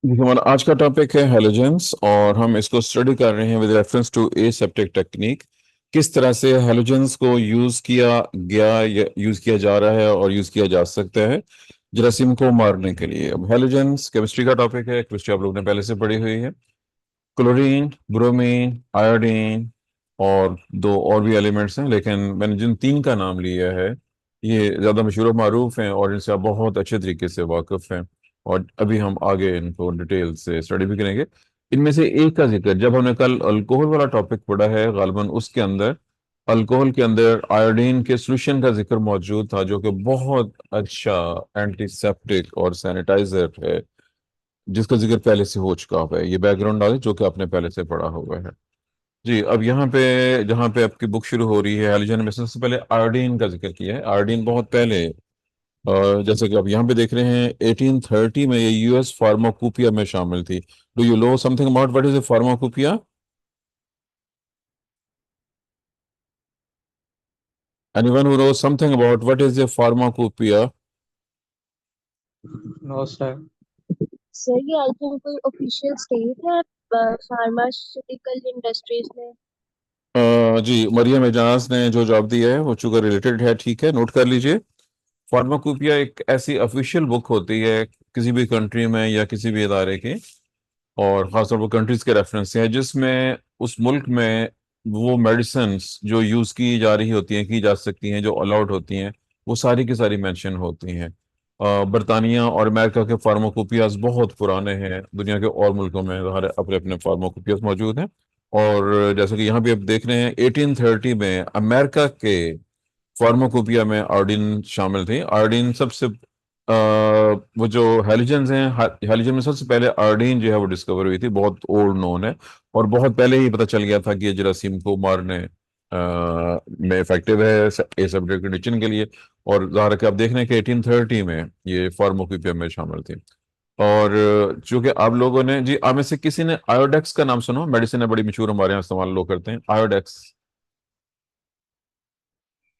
देखिए, हमारा आज का टॉपिक है हैलोजेंस और हम इसको स्टडी कर रहे हैं with reference to aseptic technique. किस तरह से हैलोजेंस को यूज किया गया या यूज किया जा रहा है और यूज किया जा सकता है जरासीम को मारने के लिए। अब हैलोजेंस केमिस्ट्री का टॉपिक है, केमिस्ट्री आप लोगों ने पहले से पढ़ी हुई है। क्लोरीन, ब्रोमीन, आयोडीन और दो और भी एलिमेंट्स हैं, लेकिन मैंने जिन तीन का नाम लिया है ये ज़्यादा मशहूर और मारूफ हैं और इनसे आप बहुत अच्छे तरीके से वाकिफ हैं। और अभी हम आगे इनको डिटेल से स्टडी भी करेंगे। इनमें से एक का जिक्र जब हमने कल अल्कोहल वाला टॉपिक पढ़ा है, गालिबन उसके अंदर अल्कोहल के अंदर आयोडीन के सोल्यूशन का जिक्र मौजूद था, जो कि बहुत अच्छा एंटीसेप्टिक और सैनिटाइजर है, जिसका जिक्र पहले से हो चुका है। ये बैकग्राउंड नॉलेज जो कि आपने पहले से पढ़ा हुआ है। जी, अब यहाँ पे जहाँ पे आपकी बुक शुरू हो रही है, हैलोजन में सबसे पहले आयोडीन का जिक्र किया है। आयोडीन बहुत पहले जैसे कि आप यहाँ पे देख रहे हैं 1830 में ये यूएस फार्माकोपिया में शामिल थी। Do you know something about what is a pharmacopoeia? Anyone who knows something about what is a pharmacopoeia? No sir. Sir ये आई थिंक कोई ऑफिशियल स्टेट है फार्मास्यूटिकल इंडस्ट्रीज में। जी, मरियम एजाज ने जो जवाब दिया है वो चूंकि रिलेटेड है, ठीक है, नोट कर लीजिए। फार्माकोपिया एक ऐसी ऑफिशियल बुक होती है किसी भी कंट्री में या किसी भी इदारे की, और खासतौर पर कंट्रीज के रेफरेंस से है, जिसमें उस मुल्क में वो मेडिसिन्स जो यूज़ की जा रही होती हैं, की जा सकती हैं, जो अलाउड होती हैं, वो सारी की सारी मेंशन होती हैं। बरतानिया और अमेरिका के फार्माकोपियाज बहुत पुराने हैं, दुनिया के और मुल्कों में हर अपने अपने फार्माकोपियाज मौजूद हैं। और जैसे कि यहाँ भी आप देख रहे हैं 1830 में अमेरिका के फार्माकोपिया में आयोडीन शामिल थी। आयोडीन सबसे वो जो हेलोजेंस हैं, हेलोजन में सबसे पहले आयोडीन जो है वो डिस्कवर हुई थी, बहुत ओल्ड नोन है। और बहुत पहले ही पता चल गया था कि ये जरासीम को मारने में इफेक्टिव है एसेप्टिक कंडीशन के लिए। और ज़ाहिर है कि आप देख रहे हैं कि 1830 में ये फार्माकोपिया में शामिल थी। और चूंकि आप लोगों ने, जी, आप में से किसी ने आयोडेक्स का नाम सुना? मेडिसिन है, बड़ी मशहूर, हमारे यहाँ इस्तेमाल लोग करते हैं, आयोडेक्स।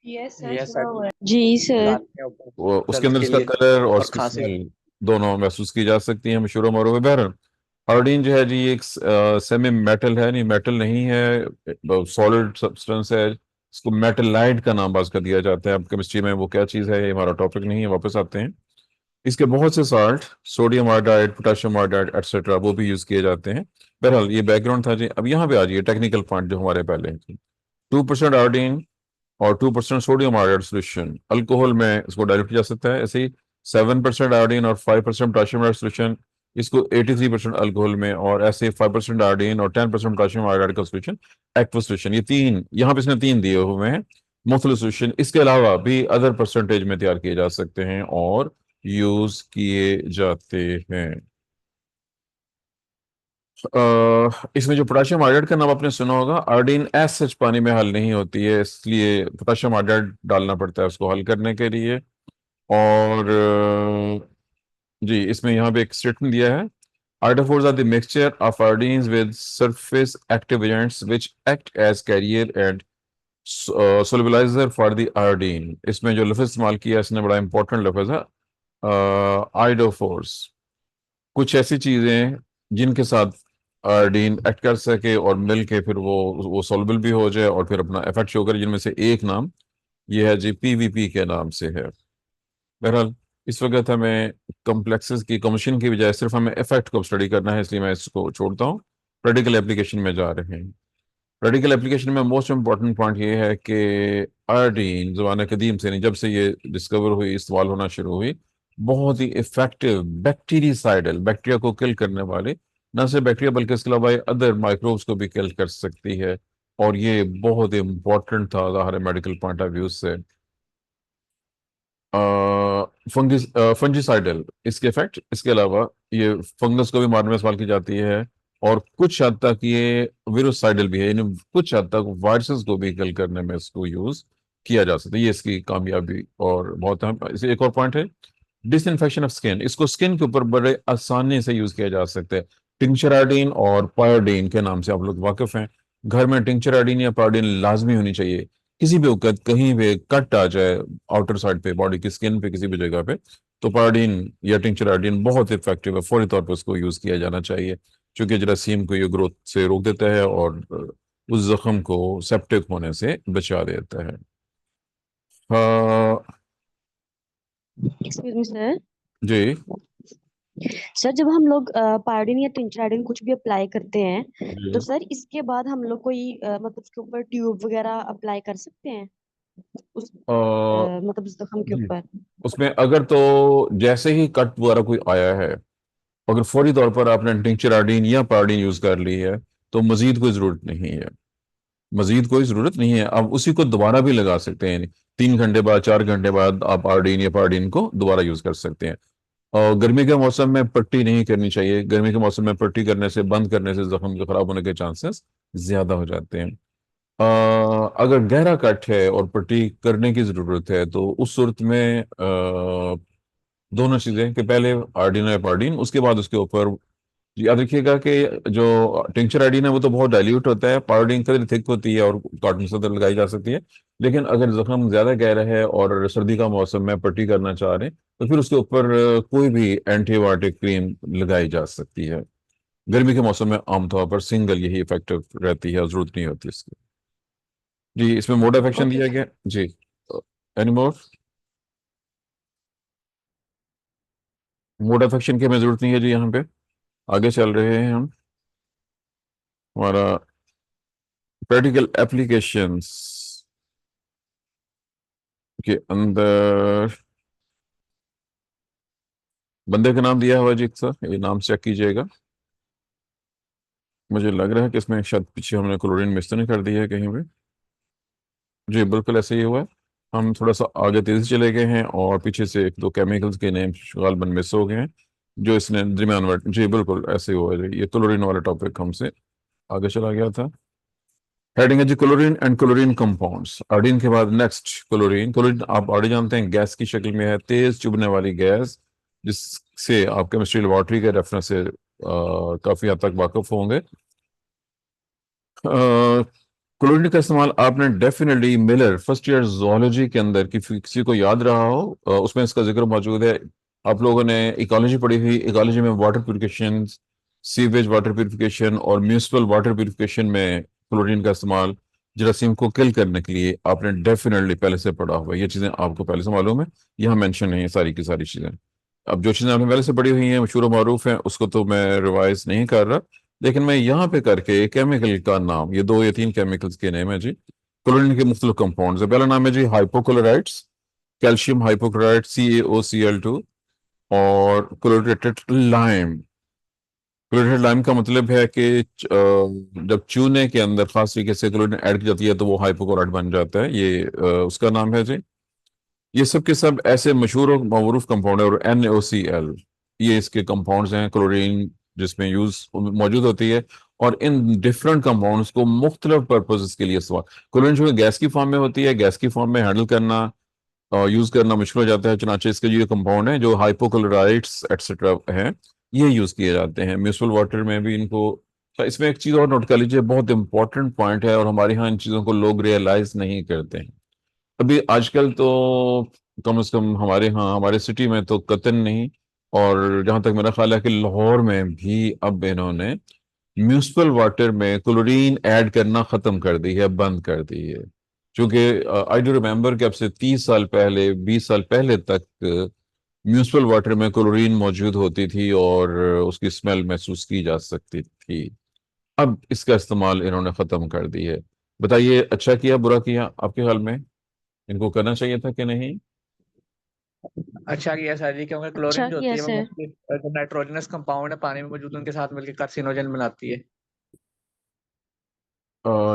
यस सर, यस सुना सर। हुआ है जी सर। दांत के ऊपर वो उसके दर्द अंदर के इसका लिए कलर और और इसकी खांसी। स्मेल दोनों महसूस की जा सकती है, मशहूर और बहरन आयोडीन जो है जी एक सेमी मेटल है, नहीं मेटल नहीं है, सॉलिड सब्सटेंस है। इसको मेटलाइट का नाम बाज कर दिया जाता है। अब केमिस्ट्री में वो क्या चीज़ है, ये हमारा टॉपिक नहीं है, वापस आते हैं। इसके बहुत से salt, sodium iodide, potassium iodide etcetera, वो भी यूज किए जाते हैं। बहरहाल ये बैकग्राउंड था जी। अब यहाँ पे आ जाइए टेक्निकल पॉइंट जो हमारे पहले हैं। 2% आयोडीन और 2% सोडियम आयोडाइड सोल्यूशन अल्कोहल में इसको डाइल्यूट किया जा सकता है। ऐसे ही 7% आयोडीन और 5% पोटेशियम आयोडाइड सोल्यूशन, इसको 83% अल्कोहल में, और ऐसे 5% आयोडीन और 10% पोटेशियम आयोडाइड का सोल्यूशन एक्वस सोल्यूशन, ये तीन यहाँ पे इसने तीन दिए हुए हैं मुख्तलिफ सोल्यूशन। इसके अलावा भी अदर परसेंटेज में तैयार किए जा सकते हैं और यूज किए जाते हैं। इसमें जो पोटेशियम आयोडाइड का नाम आपने सुना होगा, आयोडीन एज सच पानी में हल नहीं होती है, इसलिए पोटेशियम आयोडाइड डालना पड़ता है उसको हल करने के लिए। और जी, इसमें यहाँ पे एक स्टेटमेंट दिया है, iodophores are the mixture of iodines with surface active agents which act as carrier and solubilizer for the iodine। इसमें जो लफ्ज इस्तेमाल किया है इसने बड़ा इंपॉर्टेंट लफ्ज है, आयोडोफोर्स। कुछ ऐसी चीजें जिनके साथ आयोडीन एक्ट कर सके और मिल के फिर वो सॉल्युबल भी हो जाए और फिर अपना इफेक्ट शो करे, जिनमें से एक नाम ये है जी, पीवीपी के नाम से है। बहरहाल इस वक्त हमें कॉम्प्लेक्सेस की कमीशन की बजाय सिर्फ हमें इफेक्ट को स्टडी करना है, इसलिए मैं इसको छोड़ता हूँ। प्रैक्टिकल एप्लीकेशन में जा रहे हैं। प्रैक्टिकल एप्लीकेशन में मोस्ट इंपॉर्टेंट पॉइंट ये है कि आयोडीन ज़माने कदीम से नहीं, जब से ये डिस्कवर हुई, इस्तेमाल होना शुरू हुई, बहुत ही इफेक्टिव बैक्टीरियासाइडल, बैक्टीरिया को किल करने वाले, न सिर्फ बैक्टीरिया बल्कि इसके अलावा अदर माइक्रोब्स को भी किल कर सकती है। और ये बहुत इंपॉर्टेंट था ज़ाहिर मेडिकल पॉइंट ऑफ व्यू से। फंगिस फंजीसाइडल इसके इफेक्ट, इसके अलावा ये फंगस को भी मारने में इस्तेमाल की जाती है। और कुछ हद तक ये विरुसाइडल भी है, यानी कुछ हद तक वायरसेस को भी किल करने में इसको यूज किया जा सकता है। ये इसकी कामयाबी और बहुत अहम। इसे एक और पॉइंट है, डिसइंफेक्शन ऑफ स्किन, इसको स्किन के ऊपर बड़े आसानी से यूज किया जा सकता है। टिंक्चर आयोडीन और पायोडीन के नाम से आप लोग वाकिफ हैं। घर में टिंक्चर आयोडीन या पायोडीन लाजमी होनी चाहिए। किसी भी वक्त कहीं पे कट आ जाए आउटर साइड पे, बॉडी की स्किन पे, किसी भी जगह पे, तो पायोडीन या टिंचर आयोडीन बहुत इफेक्टिव है, फौरी तौर पर उसको यूज किया जाना चाहिए, क्योंकि जरासीम को ये ग्रोथ से रोक देता है और उस जख्म को सेप्टिक होने से बचा देता है। हाँ एक्सक्यूज मी सर। जी। सर जब हम लोग पायोडीन या टिंचर आयोडीन कुछ भी अप्लाई करते हैं, तो जी सर इसके बाद हम लोग कोई मतलब उसके ऊपर ट्यूब वगैरह अप्लाई कर सकते हैं उस मतलब उस जख्म के जी, ऊपर? उसमें अगर तो जैसे ही कट वगैरह कोई आया है, अगर फौरी तौर पर आपने टिंचर आयोडीन या पायोडीन यूज कर ली है, तो मजीद कोई जरूरत नहीं है, मजीद कोई जरूरत नहीं है। आप उसी को दोबारा भी लगा सकते हैं, 3 घंटे बाद, 4 घंटे बाद आप आयोडीन या पायोडीन को दोबारा यूज कर सकते हैं। और गर्मी के मौसम में पट्टी नहीं करनी चाहिए, गर्मी के मौसम में पट्टी करने से, बंद करने से जख्म के खराब होने के चांसेस ज्यादा हो जाते हैं। अगर गहरा कट है और पट्टी करने की जरूरत है, तो उस सूरत में दोनों चीजें, कि पहले आयोडीन या पायोडीन, उसके बाद उसके ऊपर याद रखिएगा कि जो टिंचर आयोडीन है वो तो बहुत डाइल्यूट होता है, पायोडीन कदर थिक होती है और कॉटन सदर लगाई जा सकती है। लेकिन अगर जख्म ज्यादा गहरा है और सर्दी का मौसम में पट्टी करना चाह रहे हैं, तो फिर उसके ऊपर कोई भी एंटीबायोटिक क्रीम लगाई जा सकती है। गर्मी के मौसम में आमतौर पर सिंगल यही इफेक्टिव रहती है और जरूरत नहीं होती इसकी। जी, इसमें मोड ऑफ एक्शन ओके दिया सर। गया जी। Any more? Mode of action की हमें जरूरत नहीं है जी, यहाँ पे आगे चल रहे हैं हम। हमारा प्रैक्टिकल एप्लीकेशंस के अंदर बंदे का नाम दिया हुआ है जी सर, ये नाम चेक कीजिएगा। मुझे लग रहा है कि इसमें शायद पीछे हमने क्लोरीन मिक्स तो नहीं कर दिया है कहीं पे। जी बिल्कुल ऐसे ही हुआ है। हम थोड़ा सा आगे तेजी से चले गए हैं और पीछे से एक दो केमिकल्स के नेम गालबन मिस हो गए हैं, जो इसने दरमियान वर्ड। जी बिल्कुल ऐसे ही हुआ है जी, ये क्लोरीन वाला टॉपिक हमसे आगे चला गया था। हेडिंग है जी chlorine and chlorine compounds. Iodine के बाद नेक्स्ट क्लोरीन। क्लोरीन आप ऑलरेडी जानते हैं गैस की शक्ल में है, तेज चुभने वाली गैस, जिससे आप केमिस्ट्री लेबोरेटरी के रेफरेंस से काफी हद तक वाकिफ होंगे। क्लोरीन का इस्तेमाल आपने definitely Miller first year zoology के अंदर किसी को याद रहा हो, उसमें इसका जिक्र मौजूद है। आप लोगों ने इकोलॉजी पढ़ी हुई, इकोलॉजी में water purification, sewage water purification और म्यूनिसिपल वाटर प्यूरिफिकेशन में क्लोरीन का इस्तेमाल जरासीम को किल करने के लिए आपने डेफिनेटली पहले से पढ़ा हुआ है। ये चीजें आपको पहले से मालूम है, यहाँ मेंशन नहीं है सारी की सारी चीजें। अब जो चीजें आपने पहले से पढ़ी हुई हैं, मशहूर मारूफ हैं, उसको तो मैं रिवाइज नहीं कर रहा, लेकिन मैं यहाँ पे करके केमिकल का नाम, ये 2 या 3 केमिकल्स के नेम है जी, क्लोरीन के मुख्तलिफ कंपाउंड्स है। पहला नाम है जी हाइपोक्लोराइड्स, कैल्शियम हाइपोक्लोराइड CaOCl2, और क्लोरेटेड लाइम। क्लोरेटेड लाइम का मतलब है कि जब चूने के अंदर खास तरीके से क्लोरीन ऐड की जाती है तो वो हाइपोक्लोराइड बन जाता है, ये उसका नाम है जी। ये सब के सब ऐसे मशहूर और मरूफ कंपाउंड है। और NaOCl, ये इसके कंपाउंड्स हैं, क्लोरीन जिसमें यूज मौजूद होती है। और इन डिफरेंट कंपाउंड्स को मुख्तलिफ पर्पजेस के लिए इस्तेमाल, क्लोरीन जो गैस की फॉर्म में होती है, गैस की फॉर्म में हैंडल करना और यूज करना मुश्किल हो जाता है, चुनाचे इसके जो ये कंपाउंड है जो हाइपोक्लोराइड्स एक्सेट्रा हैं, ये यूज किए जाते हैं म्यूनिसिपल वाटर में भी इनको। तो इसमें एक चीज और नोट कर लीजिए, बहुत इंपॉर्टेंट पॉइंट है और हमारे यहाँ इन चीजों को लोग रियलाइज नहीं करते हैं। अभी आजकल तो कम से कम हमारे यहाँ, हमारे सिटी में तो कतन नहीं, और जहां तक मेरा ख्याल है कि लाहौर में भी अब इन्होंने म्यूनिसिपल वाटर में क्लोरीन ऐड करना खत्म कर दी है, बंद कर दी है। क्योंकि आई डू रिमेम्बर कि अब से 30 साल पहले, 20 साल पहले तक म्यूनिसिपल वाटर में क्लोरीन मौजूद होती थी और उसकी स्मेल महसूस की जा सकती थी। अब इसका इस्तेमाल इन्होंने खत्म कर दी है। बताइए अच्छा किया बुरा किया आपके ख्याल में? इनको करना चाहिए था कि नहीं? अच्छा किया सर जी, क्योंकि क्लोरीन अच्छा जो होती किया है वो सर। मुख्तलिफ जो नाइट्रोजनस कंपाउंड है पानी में मौजूद उनके साथ मिलकर कार्सिनोजन बनाती है।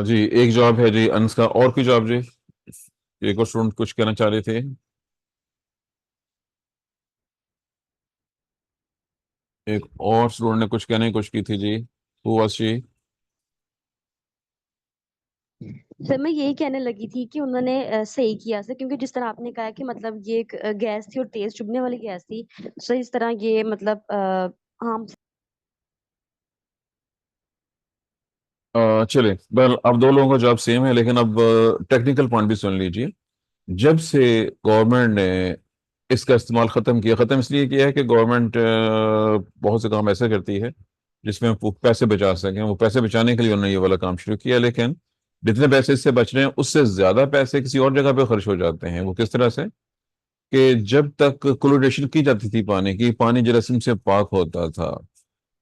जी एक जवाब है जी अंस का। और कोई जवाब जी? एक और स्टूडेंट कुछ कहना चाह रहे थे। एक और स्टूडेंट ने कुछ कहने की कोशिश की थी जी, हु वाज शी? सर मैं यही कहने लगी थी कि उन्होंने सही किया सर, क्योंकि जिस तरह आपने कहा कि मतलब ये एक गैस थी और तेज चुभने वाली गैस थी, सर इस तरह ये मतलब हाँ। चले वेल, अब दो लोगों का जवाब सेम है, लेकिन अब टेक्निकल पॉइंट भी सुन लीजिए। जब से गवर्नमेंट ने इसका इस्तेमाल ख़त्म किया। ख़त्म इसलिए किया है कि गवर्नमेंट बहुत से काम ऐसे करती है जिसमें वो पैसे बचा सकें। वो पैसे बचाने के लिए उन्होंने ये वाला काम शुरू किया, लेकिन जितने पैसे इससे बच रहे हैं उससे ज़्यादा पैसे किसी और जगह पे खर्च हो जाते हैं। वो किस तरह से कि जब तक क्लोरीनेशन की जाती थी पानी की, पानी जरासीम से पाक होता था।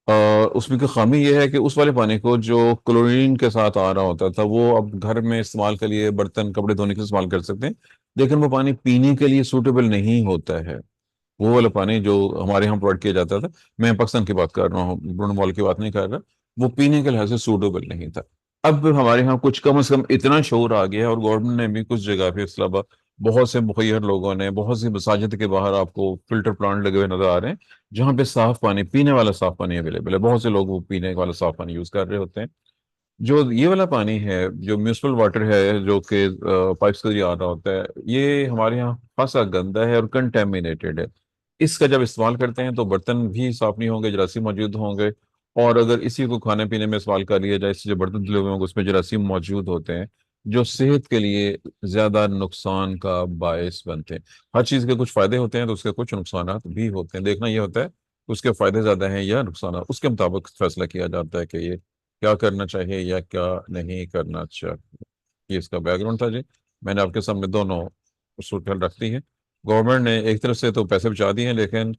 और उसमें की खामी यह है कि उस वाले पानी को जो क्लोरीन के साथ आ रहा होता था वो अब घर में इस्तेमाल के लिए, बर्तन कपड़े धोने के लिए इस्तेमाल कर सकते हैं, लेकिन वो पानी पीने के लिए सूटेबल नहीं होता है। वो वाला पानी जो हमारे यहाँ प्रोवाइड किया जाता था, मैं पाकिस्तान की बात कर रहा हूँ, ब्रूनो मॉल की बात नहीं कर रहा, वो पीने के लिहाज से सूटेबल नहीं था। अब हमारे यहाँ कुछ कम से कम इतना शोर आ गया है, और गवर्नमेंट ने भी कुछ जगह पे इस्लामाबाद बहुत से मुखियर लोगों ने, बहुत सी मसाजिद के बाहर आपको फिल्टर प्लांट लगे हुए नजर आ रहे हैं, जहाँ पे साफ पानी, पीने वाला साफ पानी अवेलेबल है। बहुत से लोग वो पीने वाला साफ पानी यूज कर रहे होते हैं। जो ये वाला पानी है, जो म्यूनिसिपल वाटर है, जो कि पाइप से आ रहा होता है, ये हमारे यहाँ खासा गंदा है और कंटेमिनेटेड है। इसका जब इस्तेमाल करते हैं तो बर्तन भी साफ नहीं होंगे, जरासीम मौजूद होंगे। और अगर इसी को खाने पीने में इस्तेमाल कर लिया जाए, इससे जो बर्तन धुले हुए होंगे उसमें जरासीम मौजूद होते हैं, जो सेहत के लिए ज्यादा नुकसान का बायस बनते हैं। हर चीज के कुछ फायदे होते हैं तो उसके कुछ नुकसान भी होते हैं। देखना यह होता है कि उसके फायदे ज्यादा हैं या नुकसान, उसके मुताबिक फैसला किया जाता है कि ये क्या करना चाहिए या क्या नहीं करना चाहिए। ये इसका बैकग्राउंड था जी। मैंने आपके सामने दोनों सूरत रख दी है। गवर्नमेंट ने एक तरफ से तो पैसे बचा दिए हैं, लेकिन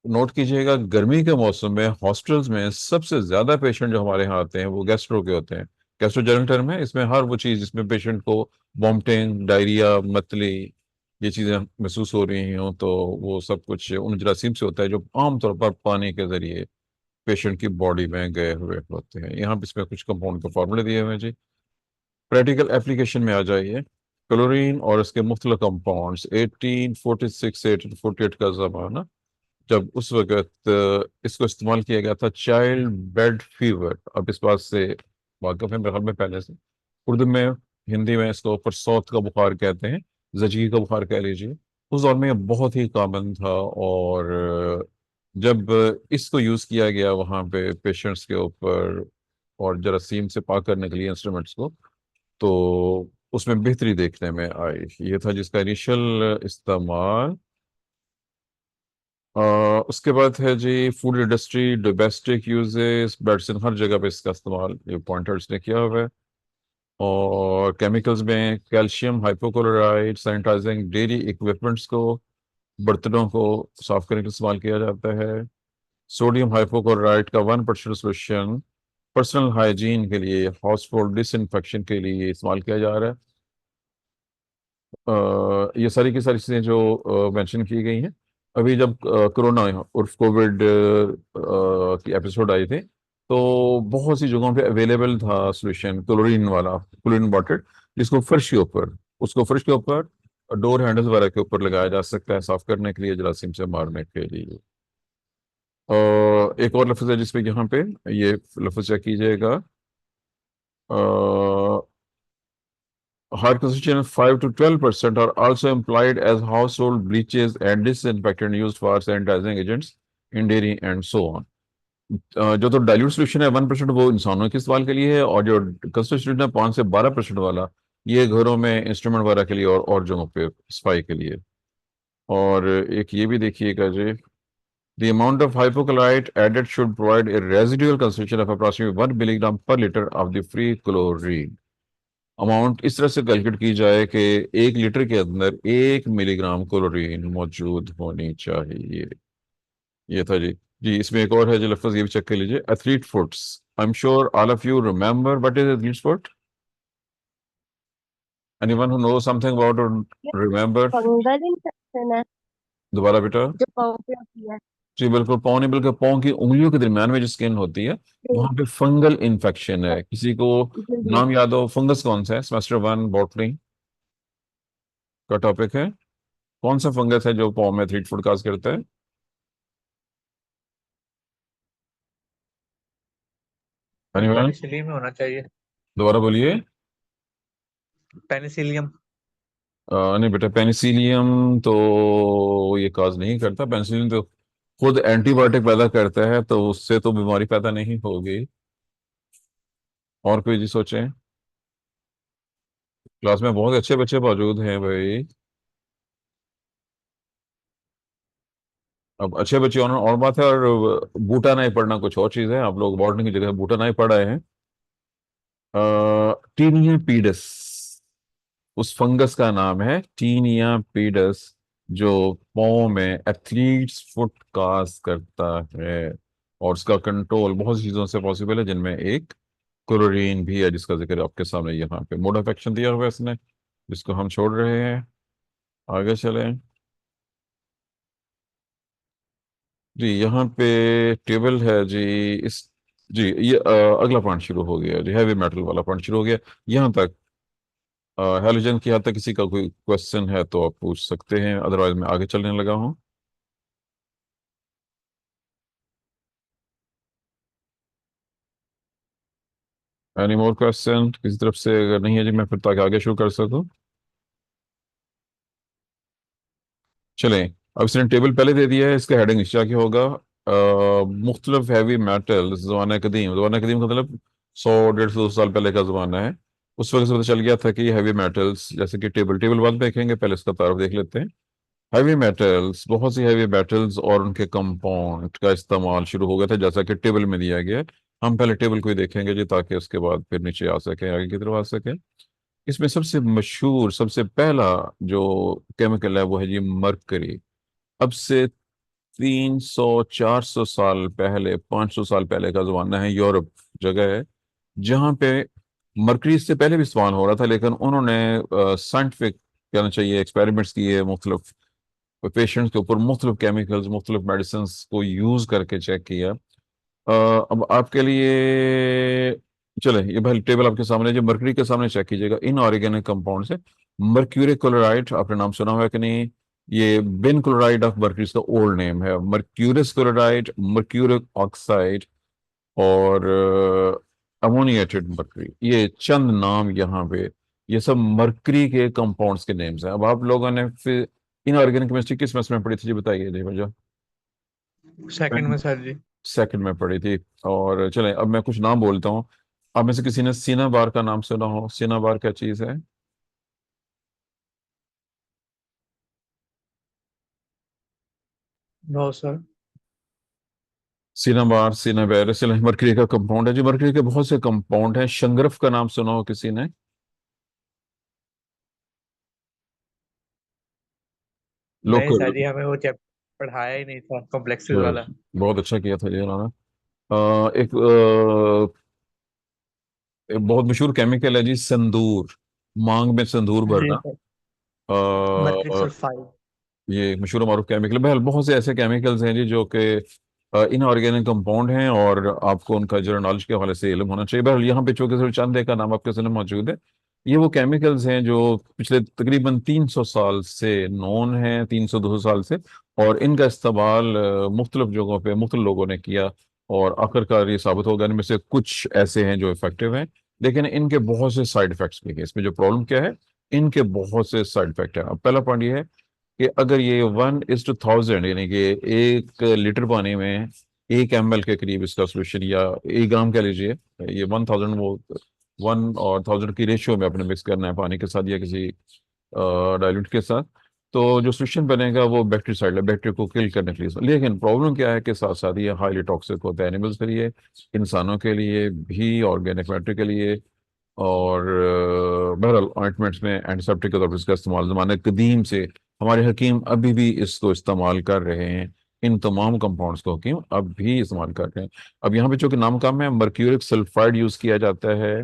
नोट कीजिएगा, गर्मी के मौसम में हॉस्टल्स में सबसे ज्यादा पेशेंट जो हमारे यहाँ आते हैं वो गैस्ट्रो के होते हैं। गैस्ट्रो जनरल टर्म है, इसमें हर वो चीज जिसमें पेशेंट को वॉमिटिंग, डायरिया, मतली, ये चीजें महसूस हो रही हों, तो वो सब कुछ उन जरासीम से होता है जो आमतौर पर पानी के जरिए पेशेंट की बॉडी में गए हुए होते हैं। यहाँ पे इसमें कुछ कंपाउंड के फॉर्मूले दिए हुए हैं जी। प्रैक्टिकल एप्लीकेशन में आ जाइए। क्लोरीन और इसके मुख्तलिफ कंपाउंड्स, 1846 से 1848 का जमाना, जब उस वक्त इसको इस्तेमाल किया गया था चाइल्ड बेड फीवर। अब इस बात से वाकफ है मेरे ख्याल में पहले से। उर्दू में, हिंदी में इसको परसौत का बुखार कहते हैं, जजिए का बुखार कह लीजिए। उस दौर में ये बहुत ही कॉमन था। और जब इसको यूज़ किया गया वहाँ पे पेशेंट्स के ऊपर, और जरासीम से पाक करने के लिए इंस्ट्रूमेंट्स को, तो उसमें बेहतरी देखने में आई। ये था जिसका इनिशियल इस्तेमाल। उसके बाद है जी food industry, domestic uses, medicine, हर जगह पे इसका इस्तेमाल ये पॉइंटर्स ने किया हुआ है। और केमिकल्स में calcium hypochloride sanitising dairy equipments को, बर्तनों को साफ करने के लिए इस्तेमाल किया जाता है। सोडियम हाइपोक्लोराइड का 1% सोल्यूशन पर्सनल हाइजीन के लिए, हाउस होल्ड डिसइंफेक्शन के लिए इस्तेमाल किया जा रहा है। ये सारी की सारी चीज़ें जो मेंशन की गई हैं। अभी जब कोरोना और कोविड की एपिसोड आई थे, तो बहुत सी जगहों पे अवेलेबल था सोल्यूशन क्लोरीन वाला, क्लोरीन वाटर, जिसको फर्श के ऊपर, उसको फर्श के ऊपर, डोर हैंडल्स वगैरह के ऊपर लगाया जा सकता है साफ करने के लिए, जरासीम से मारने के लिए। एक और लफ्ज़ है जिसपे यहाँ पे ये लफ्ज़ चेक कीजिएगा। Hard constitution 5 to 12% are also employed as household bleaches and disinfectant used for sanitizing agents in dairy and so on. जो तो डाइल्यूट सोल्यूशन है 1% वो इंसानों के इस्तेमाल के लिए है, और जो कंस्टिट्यूशन है 5 से 12% वाला, ये घरों में इंस्ट्रूमेंट वगैरह के लिए और जगहों पे सफाई के लिए। और एक ये भी देखिएगा जी, the amount of hypochlorite added should provide a residual concentration of approximately 1 milligram per liter of the free chlorine. Amount इस तरह से कैलकुलेट की जाए कि 1 लीटर के अंदर 1 मिलीग्राम क्लोरीन मौजूद होनी चाहिए। ये था जी। जी इसमें एक और है जो लफ्ज, ये भी चेक कर लीजिए, athlete foots. I am sure all of you remember what is athlete foot. Anyone who know something about, remember. Fungal infection है दोबारा बेटा। जो पाँव पे होती है। जी बिल्कुल, पाँव नहीं बल्कि पाँव की उंगलियों के दरमियान में जो स्किन होती है, जी वहां पे फंगल इन्फेक्शन है। किसी को जी जी। नाम याद हो, फंगस कौन सा है, सेमेस्टर 1 बॉटनी का टॉपिक है, कौन सा फंगस है जो पाँव में एथलीट फुट काज करता है। एनीवन। पेनिसिलियम में होना चाहिए। दोबारा बोलिए। पेनिसिलियम। नहीं बेटा, पेनिसिलियम तो ये काज नहीं करता। पेनिसिलियम तो खुद एंटीबायोटिक पैदा करता है, तो उससे तो बीमारी पैदा नहीं होगी। और कोई जी सोचें। क्लास में बहुत अच्छे बच्चे मौजूद हैं भाई। अब अच्छे बच्चे होना और बात है, और बूटा नहीं पढ़ना कुछ और चीज है। आप लोग बॉटनी की जगह बूटा नहीं पढ़ रहे हैं। टीनिया पीडस उस फंगस का नाम है, टीनिया पीडस, जो पाँव में एथलीट्स फुट काज करता है। और उसका कंट्रोल बहुत सी चीजों से पॉसिबल है, जिनमें एक क्लोरीन भी है, जिसका जिक्र आपके सामने यहाँ पे मोड ऑफ एक्शन दिया हुआ है इसने, जिसको हम छोड़ रहे हैं। आगे चलें जी। यहाँ पे टेबल है जी। इस जी ये अगला पॉइंट शुरू हो गया जी, हैवी मेटल वाला पॉइंट शुरू हो गया। यहाँ तक हैलोजन की, यहाँ तक किसी का कोई क्वेश्चन है तो आप पूछ सकते हैं, अदरवाइज मैं आगे चलने लगा हूँ। एनी मोर क्वेश्चन किसी तरफ से? अगर नहीं है जी, मैं फिर ताकि आगे शुरू कर सकूँ। चलें, अब इसने टेबल पहले दे दिया है, इसका हेडिंग नीचे क्या होगा? मुख्तलिफ हैवी मेटल्स, ज़माना कदीम का मतलब 100 150 200 साल पहले का ज़माना है। उस वक्त से पता चल गया था कि हैवी मेटल्स, जैसे कि टेबल टेबल बाद में देखेंगे, पहले इसका तारुफ देख लेते हैं। हैवी मेटल्स, बहुत सी हैवी मेटल्स और उनके कंपाउंड का इस्तेमाल शुरू हो गया था, जैसा कि टेबल में दिया गया है। हम पहले टेबल को ही देखेंगे जी, ताकि उसके बाद फिर नीचे आ सके, आगे की तरफ आ सके। इसमें सबसे मशहूर, सबसे पहला जो केमिकल है वो है जी मरकरी। अब से 300 400 साल पहले, 500 साल पहले का जमाना है, यूरोप जगह है जहाँ पे मरकरी से पहले भी इस्तेमाल हो रहा था, लेकिन उन्होंने साइंटिफिक, कहना चाहिए, एक्सपेरिमेंट्स किए मुख्तलिफ पेशेंट्स के ऊपर, मुख्तलिफ केमिकल्स, मुख्तलिफ मेडिसिन को यूज करके चेक किया। अब आपके लिए चले, ये भाई टेबल आपके सामने, जो मरकरी के सामने चेक कीजिएगा। इन ऑर्गेनिक कंपाउंड से मर्क्यूरी क्लोराइड, आपने नाम सुना हुआ है कि नहीं? ये बिन क्लोराइड ऑफ मर्क्यूरी का ओल्ड नेम है। मर्क्यूरस क्लोराइड, मर्क्यूरिक ऑक्साइड और अमोनिएटेड मर्क्यूरी, ये चंद नाम यहाँ पे, ये सब मर्क्यूरी के कंपाउंड्स के नेम्स हैं। अब आप लोगों ने फिर इनऑर्गेनिक केमिस्ट्री किस में पढ़ी थी जी, बताइए जी मुझे। सेकंड में सर जी। सेकंड में पढ़ी थी। और चलें, अब मैं कुछ नाम बोलता हूँ। आप में से किसी ने सीना बार का नाम सुना हो? सीना बार क्या चीज़ है? No sir. सीना बार, सीना बैर, चलें, मरकरी का कंपाउंड है जी। मरकरी के बहुत से कंपाउंड हैं। शंगरफ का नाम सुना हो किसी ने? नहीं लोकल। सर जी, हमें वो चैप्टर पढ़ाया ही नहीं था, कॉम्प्लेक्सेस वाला। बहुत अच्छा किया था जी उन्होंने। एक एक बहुत मशहूर केमिकल है जी, संदूर। मांग में संदूर जी भरना। सर। मर्क्यूरी अ, सल्फाइड। ये एक मशहूर मारूफ केमिकल है। बहरहाल बहुत से ऐसे केमिकल्स हैं जी जो कि इनऑर्गेनिक कंपाउंड हैं, और आपको उनका जनरल नॉलेज के हवाले से इल्म होना चाहिए। बहरहाल यहाँ पे चूंकि सिर्फ चंद का नाम आपके सामने मौजूद है, ये वो केमिकल्स हैं जो पिछले तकरीबन 300 साल से नोन है, 300 200 साल से। और इनका इस्तेमाल मुख्तलिफ जगहों पे मुख्तलिफ लोगों ने किया, और आखिरकार ये साबित हो गया। इनमें से कुछ ऐसे हैं जो इफेक्टिव हैं, लेकिन इनके बहुत से साइड इफेक्ट्स भी हैं। इसमें जो प्रॉब्लम क्या है, इनके बहुत से साइड इफेक्ट हैं। अब पहला पॉइंट ये है कि अगर ये 1:1000, यानी कि 1 लीटर पानी में 1 ml के करीब इसका सोल्यूशन, या 1 ग्राम कह लीजिए, ये 1000, वो 1 और 1000 की रेशियो में अपने मिक्स करना है पानी के साथ या किसी डाइल्यूट के साथ, तो जो सोल्यूशन बनेगा वो बैक्टीरियासाइड है, बैक्टीरिया को किल करने के लिए। लेकिन प्रॉब्लम क्या है कि साथ साथ ये हाईली टॉक्सिक होता है एनिमल्स के लिए, इंसानों के लिए भी, ऑर्गेनिक मैटर के लिए। और बहरहाल ऑइंटमेंट्स में एंटीसेप्टिक के तौर पर इसका इस्तेमाल ज़माने कदीम से, हमारे हकीम अभी भी इसको इस्तेमाल कर रहे हैं। इन तमाम कंपाउंड्स को हकीम अब भी इस्तेमाल कर रहे हैं। अब यहाँ पे चूंकि नाम काम है, मर्क्यूरिक सल्फाइड यूज किया जाता है,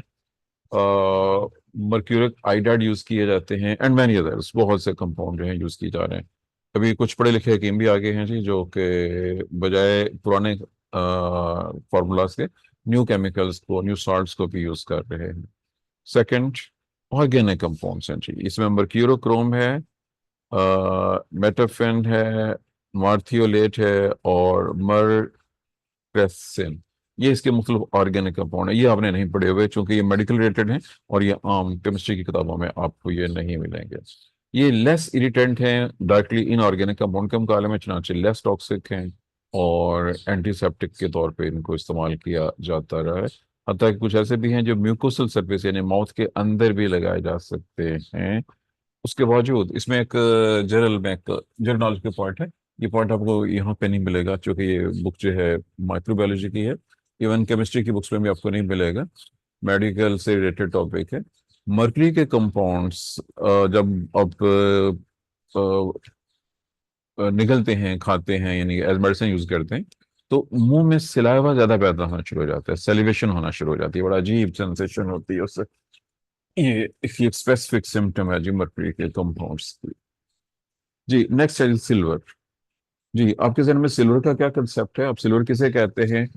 मर्क्यूरिक आइडाइड यूज किए जाते हैं, एंड मैनी अदर्स, बहुत से कंपाउंड जो हैं यूज किए जा रहे हैं। अभी कुछ पढ़े लिखे हकीम भी आगे हैं जी, जो कि बजाय पुराने फार्मूलाज के न्यू केमिकल्स को, न्यू सॉल्ट्स को भी यूज कर रहे हैं। सेकंड, ऑर्गेनिक कंपाउंड्स हैं जी। इसमें मर्क्यूरोक्रोम है, मेटाफिन है, मार्थियोलेट है, और मरक्रेसिन। ये इसके मुख्तलिफ ऑर्गेनिक कंपाउंड है। ये आपने नहीं पढ़े हुए, चूंकि ये मेडिकल रिलेटेड हैं, और ये आम केमिस्ट्री की किताबों में आपको ये नहीं मिलेंगे। ये लेस इरिटेंट हैं डायरेक्टली इन ऑर्गेनिक कंपाउंड के मुकाबले में, चनाचे लेस टॉक्सिक हैं, और एंटीसेप्टिक के तौर पे इनको इस्तेमाल किया जाता रहा है। हत्ता कि कुछ ऐसे भी हैं जो म्यूकोसल सरफेस, यानी माउथ के अंदर भी लगाए जा सकते हैं। उसके बावजूद इसमें एक जनरल नॉलेज के पॉइंट है ये पॉइंट आपको यहाँ पे नहीं मिलेगा, क्योंकि ये बुक जो है माइक्रोबायोलॉजी की है। इवन केमिस्ट्री की बुक्स में भी आपको नहीं मिलेगा, मेडिकल से रिलेटेड टॉपिक है। मर्करी के कंपाउंड्स जब आप निगलते हैं, खाते हैं, यानी एज मेडिसिन यूज करते हैं, तो मुंह में सिलावा ज्यादा पैदा होना शुरू हो जाता है, सेलिवेशन होना शुरू हो जाती है, बड़ा अजीब सेंसेशन होती है उससे। ये एक स्पेसिफिक सिम्टम है जी मर्करी के कंपाउंड्स की। जी नेक्स्ट है सिल्वर। जी आपके जहन में सिल्वर का क्या कंसेप्ट है? आप सिल्वर किसे कहते हैं,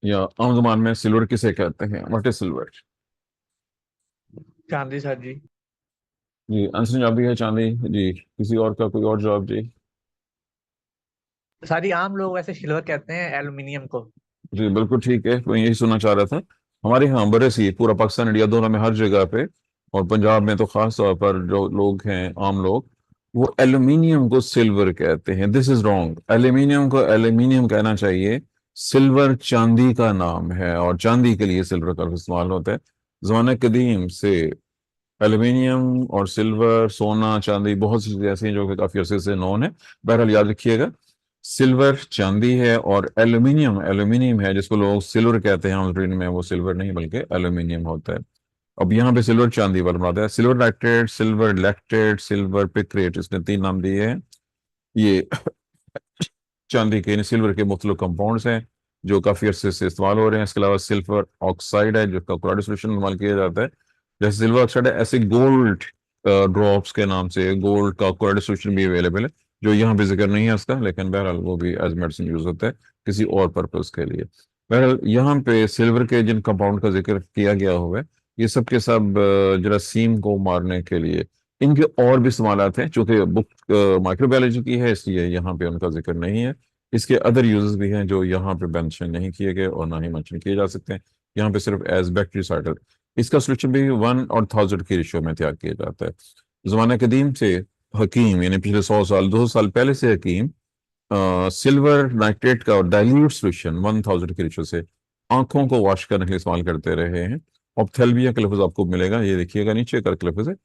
या आम जबान में सिल्वर किसे कहते हैं? What is silver? चांदी सर जी। जी आंसर जवाब भी है चांदी। जी किसी और का कोई और जवाब? जी सारी आम लोग वैसे सिल्वर कहते हैं एल्युमिनियम को। जी बिल्कुल ठीक है, मैं यही सुनना चाह रहा था। हमारे यहाँ बरसी पूरा पाकिस्तान इंडिया दोनों में हर जगह पे, और पंजाब में तो खास तौर पर जो लोग हैं आम लोग, वो एल्यूमिनियम को सिल्वर कहते हैं। This is wrong. एल्यूमिनियम को एल्यूमिनियम कहना चाहिए। सिल्वर चांदी का नाम है, और चांदी के लिए सिल्वर का इस्तेमाल होता है। जमाने कदीम से एल्यूमिनियम और सिल्वर, सोना, चांदी, बहुत सी चीजें ऐसी हैं जो कि काफी अरसे से नोन है। बहरहाल याद रखिएगा, सिल्वर चांदी है और एल्यूमिनियम एल्यूमिनियम है, जिसको लोग सिल्वर कहते हैं ऑलरेडी में, वो सिल्वर नहीं बल्कि एल्यूमिनियम होता है। अब यहाँ पे सिल्वर चांदी वाला बनाता है, silver nitrate, silver lactate, silver picrate, इसने 3 नाम दिए हैं। ये चांदी के, सिल्वर के मुख्तलिफ कंपाउंड्स हैं जो काफी अरसे से इस्तेमाल हो रहे हैं। इसके अलावा सिल्वर ऑक्साइड है, जिसका क्लोराइड सॉल्यूशन इस्तेमाल किया जाता है। जैसे सिल्वर ऑक्साइड है, ऐसे गोल्ड ड्रॉप्स के नाम से गोल्ड का क्लोराइड सॉल्यूशन भी अवेलेबल है, जो यहाँ पे जिक्र नहीं है उसका, लेकिन बहरहाल वो भी एज मेडिसिन यूज होता है किसी और पर्पज के लिए। बहरहाल यहाँ पे सिल्वर के जिन कंपाउंड का जिक्र किया गया हुआ है, ये सब के सब जरासीम को मारने के लिए। इनके और भी इस्तेमालात हैं, चूंकि बुक माइक्रोबायोलॉजी की है इसलिए यहाँ पे उनका जिक्र नहीं है। इसके अदर यूजेस भी हैं जो यहाँ पे मेंशन नहीं किए गए और ना ही मेंशन किए जा सकते हैं। यहाँ पे सिर्फ एज बैक्टीरियासाइडल। इसका सोल्यूशन भी 1/1000 की रेशियो में तैयार किया जाता है। जमाना कदीम से हकीम, यानी पिछले 100 साल 200 साल पहले से हकीम सिल्वर नाइट्रेट का डाइल्यूट सोल्यूशन 1000 की रेशियो से आंखों को वॉश करने के लिए इस्तेमाल करते रहे हैं। ऑप्थेल्मिया का लफ्ज आपको मिलेगा, ये देखिएगा नीचे का लफ्ज है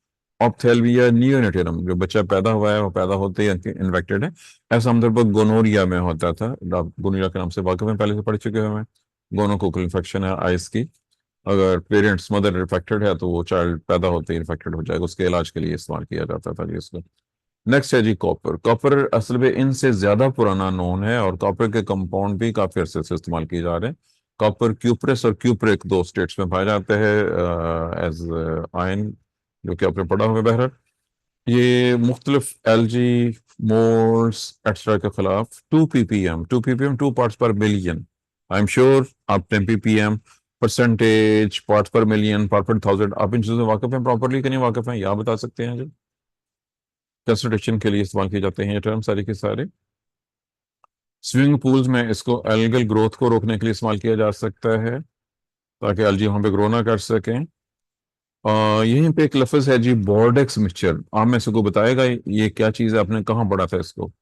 ऑप्थेल्मिया नियोनेटरम। जो बच्चा पैदा हुआ है वो पैदा होते ही इन्फेक्टेड है। ऐसा आमतौर पर गोनोरिया में होता था। आप गोनोरिया के नाम से वाकिफ में पहले से पढ़ चुके हैं। गोनोकोकल इन्फेक्शन है आइस की। अगर पेरेंट्स मदर इन्फेक्टेड है तो वो चाइल्ड पैदा होते ही इन्फेक्टेड हो जाएगा। उसके इलाज के लिए इस्तेमाल किया जाता था जी इसको। नेक्स्ट है जी कॉपर। कॉपर असल में इनसे ज्यादा पुराना नोन है, और कॉपर के कंपाउंड भी काफी अरसे से इस्तेमाल किए जा रहे हैं। कॉपर क्यूप्रेस और क्यूप्रिक 2 स्टेट्स में पाए जाते हैं एज आयन, जो कि आपने पढ़ा होगा। बहरहाल ये मुख्तलिफ एलजी मोल्स एक्स्ट्रा के खिलाफ 2 ppm 2 पार्ट्स पर मिलियन, आई एम श्योर आपने ppm परसेंटेज, पार्ट्स पर मिलियन, पार्ट पर 1000, आप इन चीजों से वाकिफ हैं प्रॉपरली कि नहीं वाकिफ हैं? या बता सकते हैं जो कंसंट्रेशन के लिए इस्तेमाल किए जाते हैं ये टर्म सारे के सारे। स्विमिंग पूल्स में इसको एल्गल ग्रोथ को रोकने के लिए इस्तेमाल किया जा सकता है, ताकि एल्जी वहां पे ग्रो ना कर सकें। यहीं पे एक लफ्ज है जी बोर्डेक्स मिक्सचर। आप में से को बताएगा ये क्या चीज है? आपने कहाँ पढ़ा था इसको?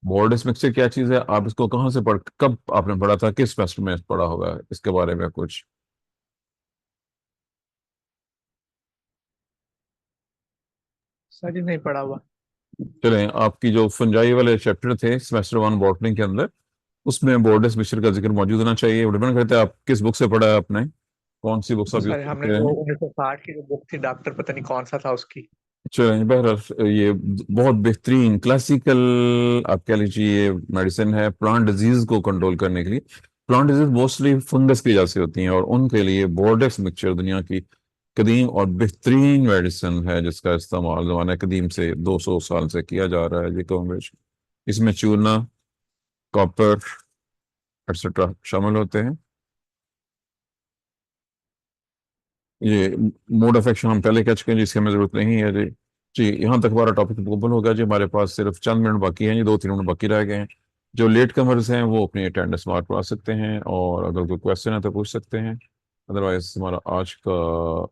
बोर्डेक्स मिक्सचर क्या चीज है? आप इसको कहाँ से पढ़, कब आपने पढ़ा था, किस फेस्ट में पढ़ा होगा इसके बारे में कुछ? सर जी नहीं पड़ा हुआ। चलें, आपकी जो फंजाई वाले चैप्टर थे सेमेस्टर 1 बॉटनी के अंदर, उसमें बोर्डेक्स मिक्सचर का जिक्र मौजूद होना चाहिए। वो डिपेंड करता है आप किस बुक से पढ़ा है आपने, कौन सी बुक्स आप यूज सर हमने करते तो हैं। 1960 की जो बुक थी डॉक्टर पता नहीं कौन सा था उसकी। चलें, बहरहाल ये बहुत बेहतरीन क्लासिकल आप कह लीजिए मेडिसिन है प्लांट डिजीज को कंट्रोल करने के लिए। प्लांट डिजीज मोस्टली फंगस की वजह से होती हैं, और उनके लिए बोर्डेक्स मिक्सचर दुनिया की कदीम और बेहतरीन मेडिसिन है, जिसका इस्तेमाल ज़माना कदीम से 200 साल से किया जा रहा है जी कम बेश। इसमें चूना, कॉपर एक्सेट्रा शामिल होते हैं। ये मोड ऑफ एक्शन हम पहले कह चुके हैं, जिसकी हमें जरूरत नहीं है जी। जी यहाँ तक हमारा टॉपिक मुकम्मल होगा जी। हमारे पास सिर्फ चंद मिनट बाकी हैं जी, 2-3 मिनट बाकी रह गए हैं। जो लेट कमर्स हैं वो अपनी अटेंडेंस मार्क करवा सकते हैं, और अगर कोई क्वेश्चन है तो पूछ सकते हैं। अदरवाइज हमारा आज का